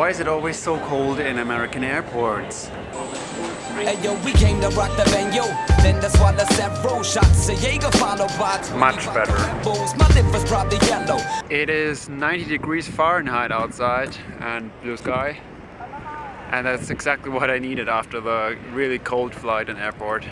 Why is it always so cold in American airports? Hey yo, we came to rock the venue. Then that's why the several shots a Jaeger followed by much better. My lip was probably yellow. It is 90 degrees Fahrenheit outside and blue sky. And that's exactly what I needed after the really cold flight in airport.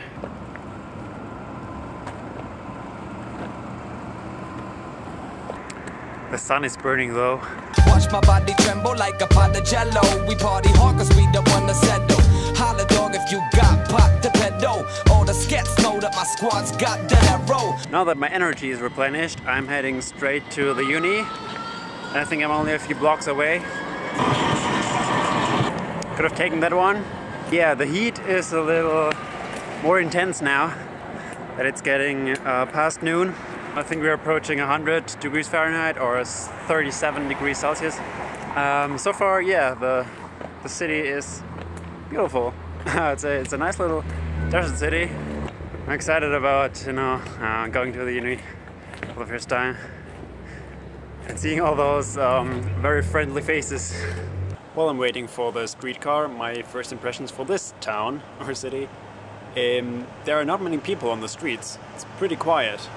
The sun is burning though. Watch my body tremble like a pot of jello. We party hard cause we don't wanna settle. Holla dog if you got pot to pedal. All the skets know that my squad's got that arrow. Now that my energy is replenished, I'm heading straight to the uni. And I think I'm only a few blocks away. Could have taken that one. Yeah, the heat is a little more intense now that it's getting past noon. I think we're approaching 100 degrees Fahrenheit or 37 degrees Celsius. So far, yeah, the city is beautiful. it's a nice little desert city. I'm excited about, you know, going to the uni for the first time and seeing all those very friendly faces. While I'm waiting for the streetcar, my first impressions for this town or city, there are not many people on the streets. It's pretty quiet.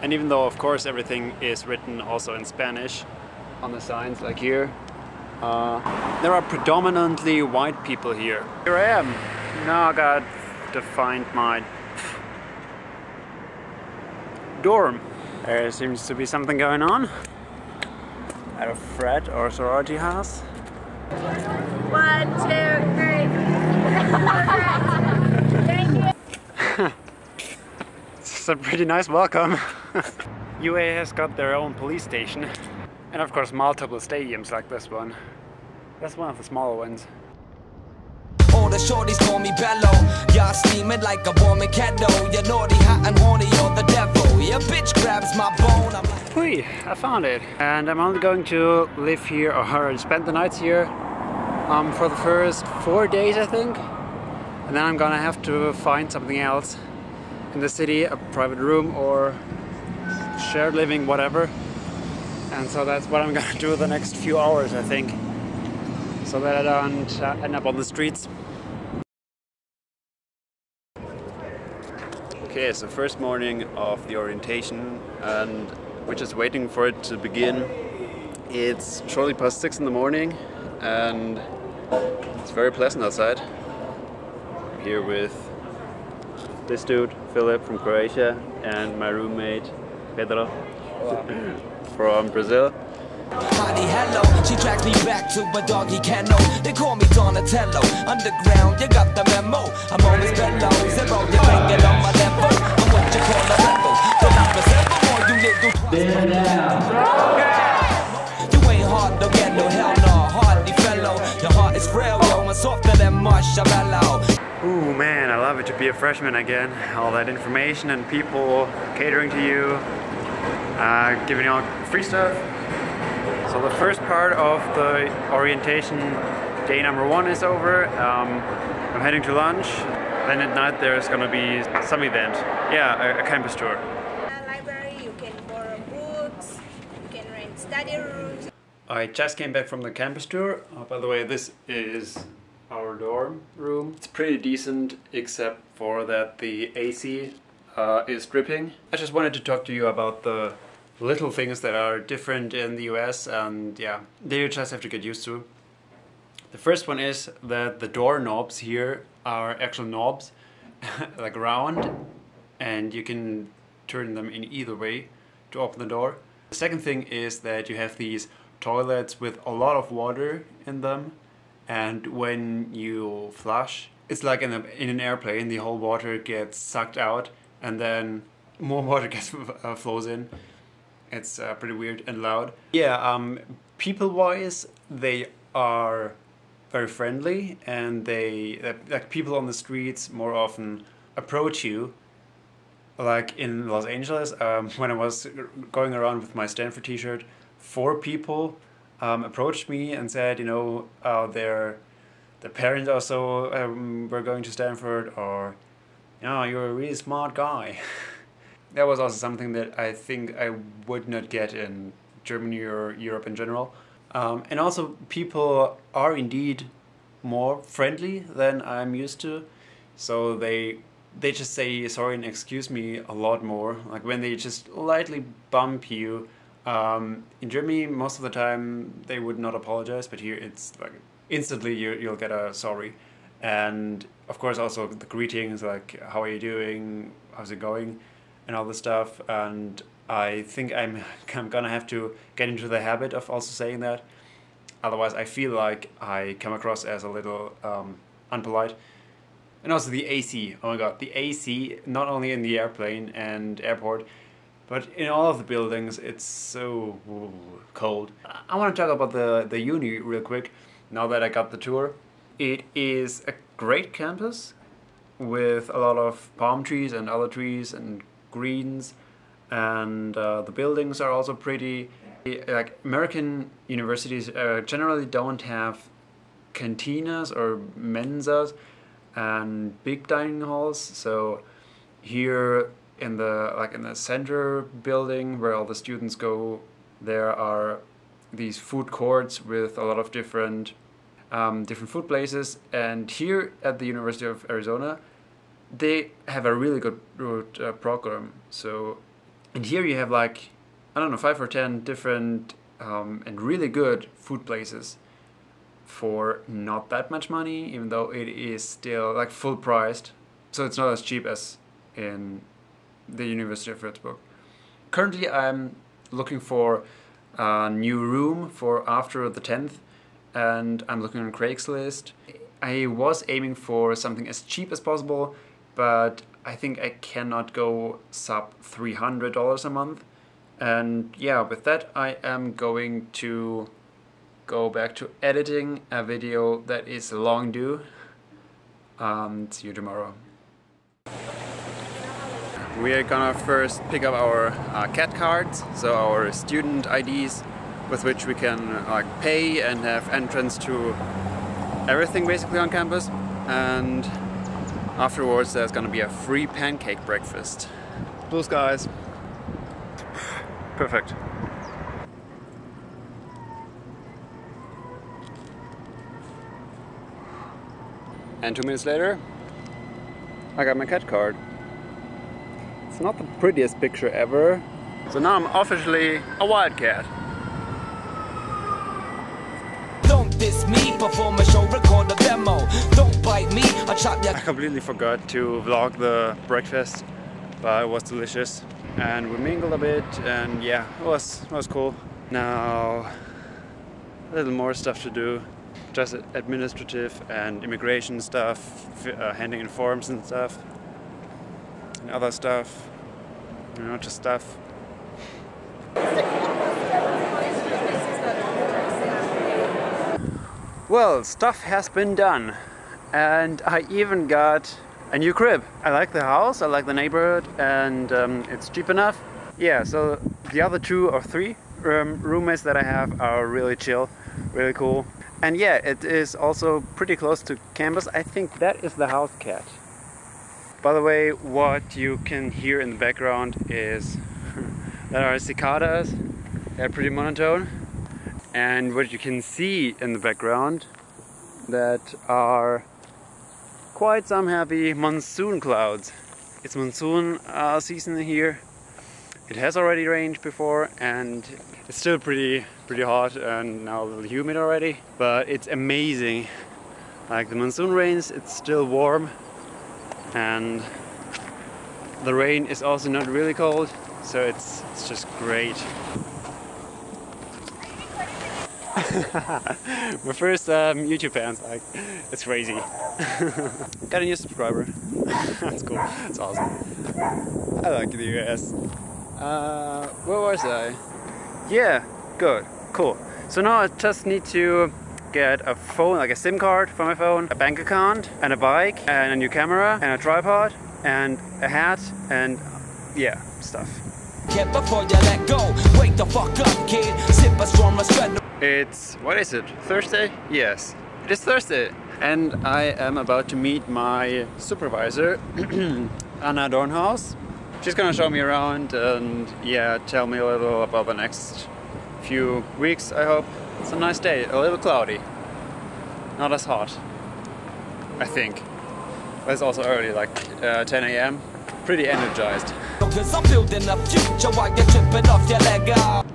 And even though, of course, everything is written also in Spanish on the signs, like here, there are predominantly white people here. Here I am. Now I got to find my dorm. There seems to be something going on at a frat or sorority house. 1, 2, 3. Thank you. It's a pretty nice welcome. UA has got their own police station and of course multiple stadiums like this one. That's one of the smaller ones. All the shorties call me Bello. Y'all steaming like a warm kettle. You're naughty, hot and horny, you're the devil. Your bitch grabs my bone. I'm like, Hui, I found it. And I'm only going to live here or spend the nights here for the first 4 days, I think. And then I'm gonna have to find something else in the city, a private room or shared living, whatever. And so that's what I'm gonna do the next few hours, I think, so that I don't end up on the streets. Okay, it's the first morning of the orientation and we're just waiting for it to begin. It's shortly past 6 in the morning and it's very pleasant outside. I'm here with this dude, Philip from Croatia, and my roommate, Pedro from Brazil. Honey, hello. She tracks me back to a doggy kennel. They call me Donatello. Underground, you got the memo. I'm always below zero. You ain't get on my level. I'm what you call a rebel. But I'm a several more you little You ain't hard to get no hell no. Hardly fellow. Your heart is frail, yo. And softer than marshmallow. Ooh man, I love it to be a freshman again. All that information and people catering to you, giving you all free stuff. So the first part of the orientation, day number 1 is over. I'm heading to lunch. Then at night there's gonna be some event. Yeah, a campus tour. Library, you can borrow books, you can rent study rooms. I just came back from the campus tour. By the way, this is our dorm room. It's pretty decent, except for that the AC is dripping. I just wanted to talk to you about the little things that are different in the US, and yeah, they you just have to get used to. The first one is that the door knobs here are actual knobs, like round, and you can turn them in either way to open the door. The second thing is that you have these toilets with a lot of water in them. And when you flush, it's like in an airplane, the whole water gets sucked out and then more water flows in. It's pretty weird and loud. Yeah, people-wise, they are very friendly and like people on the streets more often approach you. Like in Los Angeles, when I was going around with my Stanford t-shirt, 4 people approached me and said, you know, their parents also were going to Stanford, or, you know, you're a really smart guy. That was also something that I think I would not get in Germany or Europe in general. And also people are indeed more friendly than I'm used to. So they just say sorry and excuse me a lot more. Like when they just lightly bump you. In Germany, most of the time they would not apologize, but here it's like instantly you'll get a sorry. And of course also the greetings, like how are you doing, how's it going, and all this stuff. And I think I'm gonna have to get into the habit of also saying that. Otherwise I feel like I come across as a little unpolite. And also the AC, oh my god, the AC, not only in the airplane and airport, but in all of the buildings, it's so cold. I want to talk about the uni real quick, now that I got the tour. It is a great campus with a lot of palm trees and other trees and greens, and the buildings are also pretty. Like American universities generally don't have cantinas or mensas and big dining halls, so here in the center building where all the students go, there are these food courts with a lot of different food places. And here at the University of Arizona, they have a really good program. So, and here you have like, I don't know, 5 or 10 different and really good food places for not that much money, even though it is still like full priced. So it's not as cheap as in the University of Würzburg. Currently I'm looking for a new room for after the 10th, and I'm looking on Craigslist. I was aiming for something as cheap as possible, but I think I cannot go sub $300 a month. And yeah, with that I am going to go back to editing a video that is long due. See you tomorrow. We are gonna first pick up our CAT cards, so our student IDs with which we can pay and have entrance to everything basically on campus. And afterwards there's gonna be a free pancake breakfast. Blue skies. Perfect. And 2 minutes later, I got my CAT card. It's not the prettiest picture ever. So now I'm officially a wildcat. Don't diss me, perform a show, record a demo. Don't bite me, I chop ya. I completely forgot to vlog the breakfast, but it was delicious. And we mingled a bit, and yeah, it was cool. Now, a little more stuff to do. Just administrative and immigration stuff, handing in forms and stuff. And other stuff, you know, just stuff. Well, stuff has been done, and I even got a new crib. I like the house, I like the neighborhood, and it's cheap enough. Yeah, so the other 2 or 3 roommates that I have are really chill, really cool. And yeah, it is also pretty close to campus. I think that is the house cat. By the way, what you can hear in the background is that are cicadas. They're pretty monotone. And what you can see in the background, that are quite some heavy monsoon clouds. It's monsoon season here. It has already rained before, and it's still pretty hot and now a little humid already. But it's amazing. Like the monsoon rains, it's still warm, and the rain is also not really cold, so it's just great. My first YouTube fans, like, it's crazy. Got a new subscriber. That's cool. That's awesome. I like the US. Where was I? Yeah, good, cool. So now I just need to get a phone, like a SIM card for my phone, a bank account, and a bike, and a new camera, and a tripod, and a hat, and yeah, stuff. Before you let go, wake the fuck up, kid. Sip a strong spread. It's, what is it? Thursday? Yes, it is Thursday. And I am about to meet my supervisor, Anna Dornhaus. She's gonna show me around and yeah, tell me a little about the next few weeks, I hope. It's a nice day, a little cloudy. Not as hot, I think. But it's also early, like 10 AM. Pretty energized.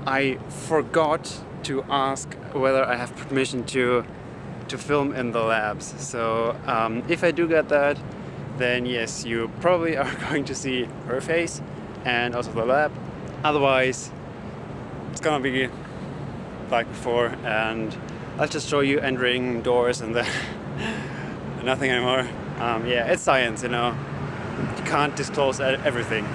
I forgot to ask whether I have permission to film in the labs. So if I do get that, then yes, you probably are going to see her face and also the lab. Otherwise, it's gonna be like before, and I'll just show you entering doors and then nothing anymore. Yeah, it's science, you know. You can't disclose everything.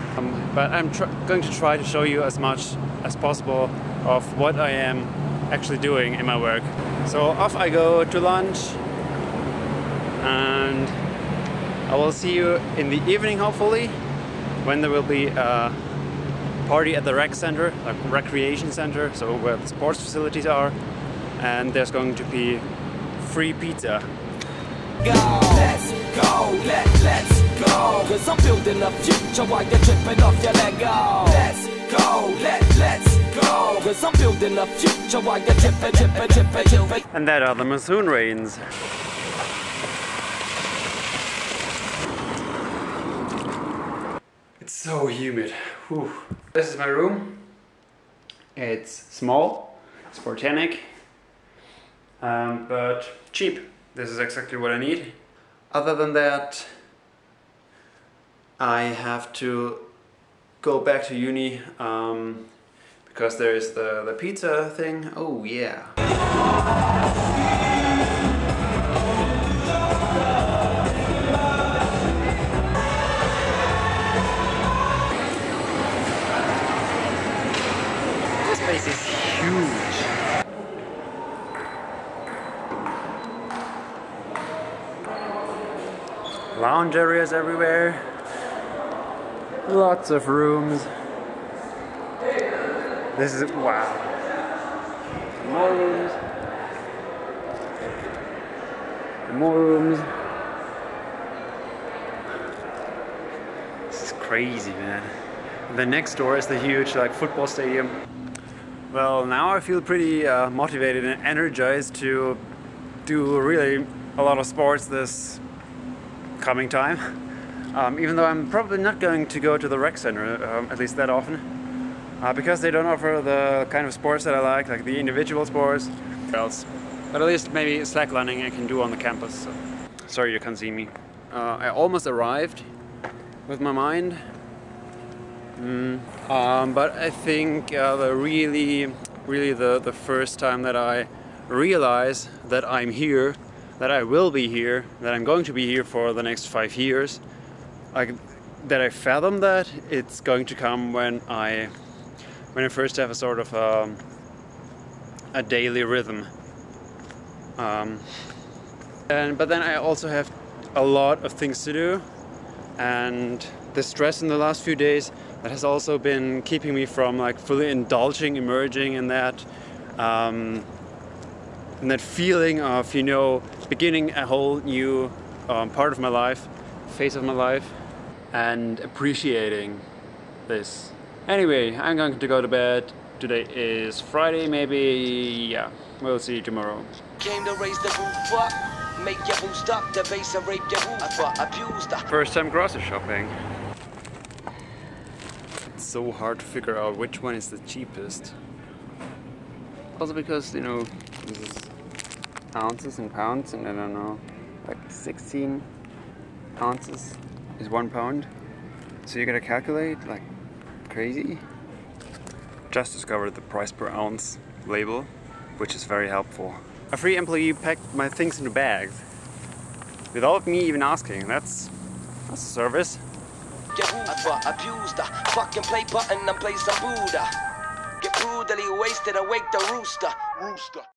But I'm going to try to show you as much as possible of what I am actually doing in my work. So off I go to lunch, and I will see you in the evening, hopefully, when there will be a party at the rec center, like recreation center, so where the sports facilities are, and there's going to be free pizza. Let's go, let's go, 'cause I'm building a future while you're tripping off your Lego. Let's go, let's go, 'cause I'm building a future while you're tripping. And that are the monsoon rains. It's so humid. Whew. This is my room. It's small, it's botanic, but cheap. This is exactly what I need. Other than that, I have to go back to uni because there is the pizza thing. Oh yeah. This place is huge. Lounge areas everywhere. Lots of rooms. This is, wow. More rooms. More rooms. This is crazy, man. The next door is the huge like football stadium. Well, now I feel pretty motivated and energized to do really a lot of sports this coming time. Even though I'm probably not going to go to the rec center, at least that often, because they don't offer the kind of sports that I like the individual sports. Else, but at least maybe slacklining I can do on the campus. So. Sorry you can't see me. I almost arrived with my mind, but I think the first time that I realize that I'm here, that I will be here, that I'm going to be here for the next 5 years, that I fathom that it's going to come when I first have a sort of a daily rhythm. But then I also have a lot of things to do, and the stress in the last few days that has also been keeping me from fully indulging, emerging in that. And that feeling of, beginning a whole new part of my life, phase of my life, and appreciating this. Anyway, I'm going to go to bed. Today is Friday, maybe, yeah, we'll see you tomorrow. Came to raise the roof up, make your boost up, the base and rape your roof, abused. First time grocery shopping. It's so hard to figure out which one is the cheapest. Also because, this is ounces and pounds, and I don't know, 16 ounces is 1 pound. So you gotta calculate like crazy. Just discovered the price per ounce label, which is very helpful. A free employee packed my things into bags without me even asking. That's a service. Abused, fucking play button and play some Buddha. Get brutally wasted, awake the rooster.